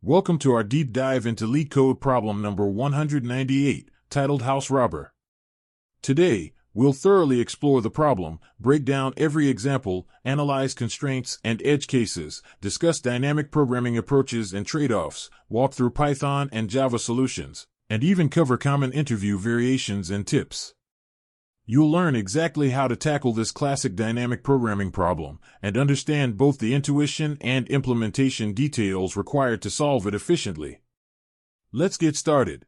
Welcome to our deep dive into LeetCode problem number 198, titled House Robber. Today, we'll thoroughly explore the problem, break down every example, analyze constraints and edge cases, discuss dynamic programming approaches and trade-offs, walk through Python and Java solutions, and even cover common interview variations and tips. You'll learn exactly how to tackle this classic dynamic programming problem and understand both the intuition and implementation details required to solve it efficiently. Let's get started.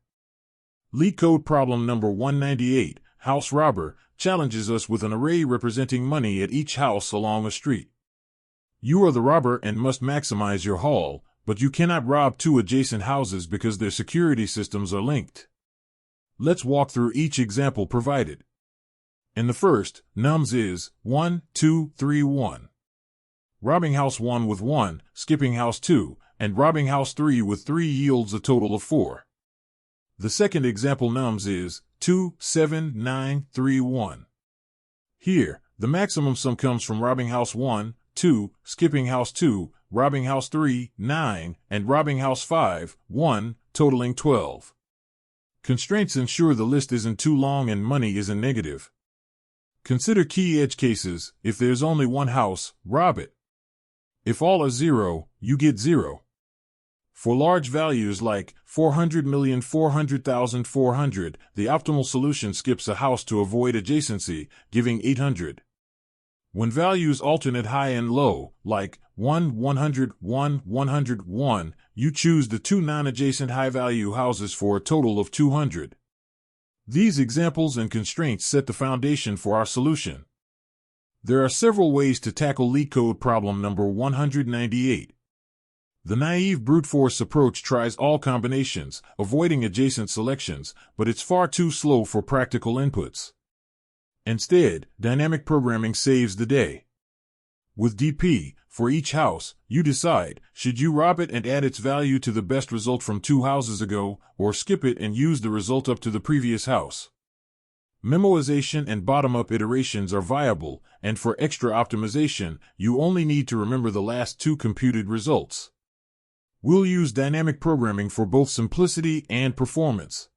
LeetCode problem number 198, House Robber, challenges us with an array representing money at each house along a street. You are the robber and must maximize your haul, but you cannot rob two adjacent houses because their security systems are linked. Let's walk through each example provided. In the first, nums is 1, 2, 3, 1. Robbing house 1 with 1, skipping house 2, and robbing house 3 with 3 yields a total of 4. The second example nums is 2, 7, 9, 3, 1. Here, the maximum sum comes from robbing house 1, 2, skipping house 2, robbing house 3, 9, and robbing house 5, 1, totaling 12. Constraints ensure the list isn't too long and money isn't negative. Consider key edge cases. If there's only one house, rob it. If all are 0, you get 0. For large values like 400,400,400, the optimal solution skips a house to avoid adjacency, giving 800. When values alternate high and low, like 1, 100, 1, 100, 1, you choose the two non-adjacent high-value houses for a total of 200. These examples and constraints set the foundation for our solution. There are several ways to tackle LeetCode problem number 198. The naive brute force approach tries all combinations, avoiding adjacent selections, but it's far too slow for practical inputs. Instead, dynamic programming saves the day. With DP, for each house, you decide, should you rob it and add its value to the best result from 2 houses ago, or skip it and use the result up to the previous house. Memoization and bottom-up iterations are viable, and for extra optimization, you only need to remember the last 2 computed results. We'll use dynamic programming for both simplicity and performance.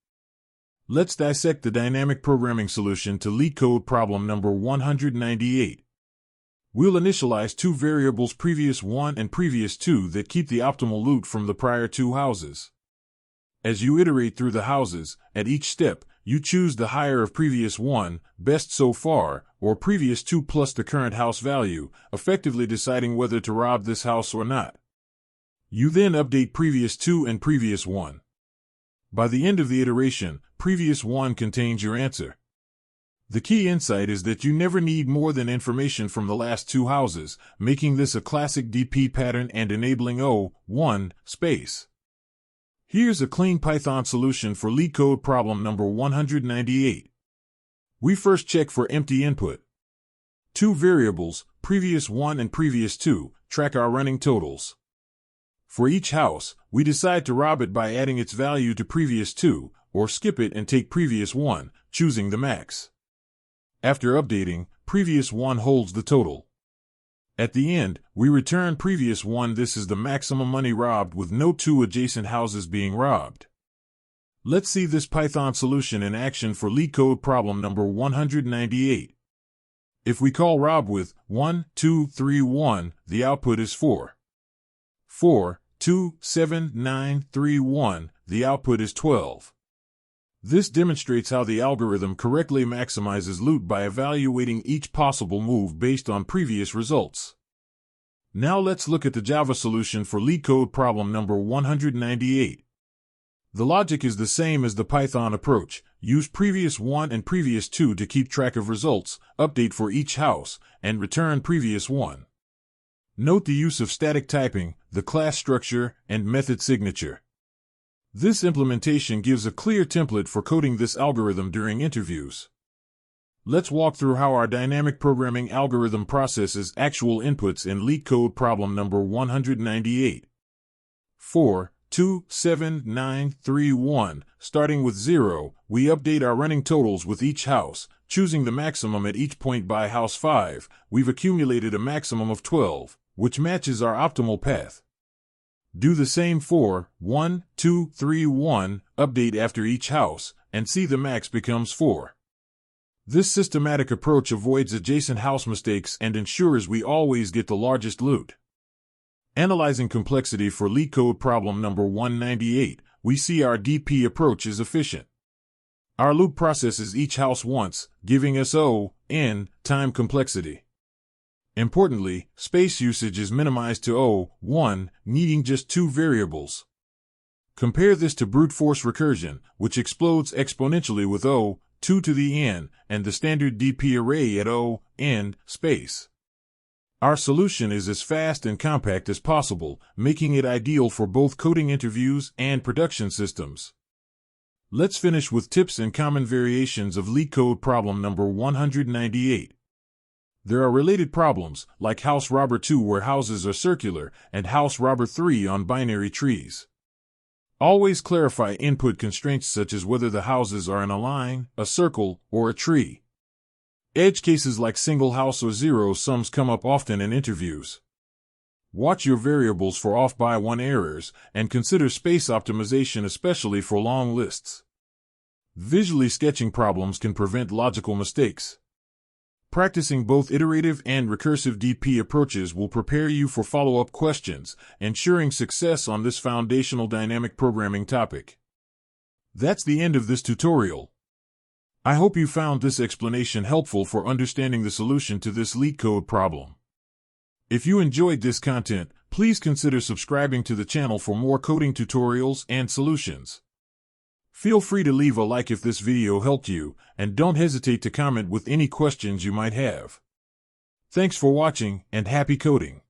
Let's dissect the dynamic programming solution to LeetCode problem number 198. We'll initialize 2 variables previous 1 and previous 2 that keep the optimal loot from the prior 2 houses. As you iterate through the houses, at each step, you choose the higher of previous 1, best so far, or previous 2 plus the current house value, effectively deciding whether to rob this house or not. You then update previous 2 and previous 1. By the end of the iteration, previous 1 contains your answer. The key insight is that you never need more than information from the last 2 houses, making this a classic DP pattern and enabling O1 space. Here's a clean Python solution for LeetCode problem number 198. We first check for empty input. 2 variables, previous 1 and previous 2, track our running totals. For each house, we decide to rob it by adding its value to previous 2, or skip it and take previous 1, choosing the max. After updating, previous 1 holds the total. At the end, we return previous 1. This is the maximum money robbed with no 2 adjacent houses being robbed. Let's see this Python solution in action for LeetCode problem number 198. If we call rob with 1, 2, 3, 1, the output is 4. 4, 2, 7, 9, 3, 1, the output is 12. This demonstrates how the algorithm correctly maximizes loot by evaluating each possible move based on previous results. Now let's look at the Java solution for LeetCode problem number 198. The logic is the same as the Python approach. Use previous 1 and previous 2 to keep track of results, update for each house, and return previous 1. Note the use of static typing, the class structure, and method signature. This implementation gives a clear template for coding this algorithm during interviews. Let's walk through how our dynamic programming algorithm processes actual inputs in LeetCode problem number 198. 4, 2, 7, 9, 3, 1. Starting with 0, we update our running totals with each house, choosing the maximum at each point. By house 5, we've accumulated a maximum of 12, which matches our optimal path. Do the same for 1, 2, 3, 1, update after each house, and see the max becomes 4. This systematic approach avoids adjacent house mistakes and ensures we always get the largest loot. Analyzing complexity for LeetCode problem number 198, we see our DP approach is efficient. Our loop processes each house once, giving us O(n) time complexity. Importantly, space usage is minimized to O(1), needing just 2 variables. Compare this to brute force recursion, which explodes exponentially with O(2 to the n) and the standard DP array at O(n) space. Our solution is as fast and compact as possible, making it ideal for both coding interviews and production systems. Let's finish with tips and common variations of LeetCode problem number 198. There are related problems, like House Robber 2 where houses are circular, and House Robber 3 on binary trees. Always clarify input constraints such as whether the houses are in a line, a circle, or a tree. Edge cases like single house or zero sums come up often in interviews. Watch your variables for off-by-one errors, and consider space optimization especially for long lists. Visually sketching problems can prevent logical mistakes. Practicing both iterative and recursive DP approaches will prepare you for follow-up questions, ensuring success on this foundational dynamic programming topic. That's the end of this tutorial. I hope you found this explanation helpful for understanding the solution to this LeetCode problem. If you enjoyed this content, please consider subscribing to the channel for more coding tutorials and solutions. Feel free to leave a like if this video helped you, and don't hesitate to comment with any questions you might have. Thanks for watching, and happy coding!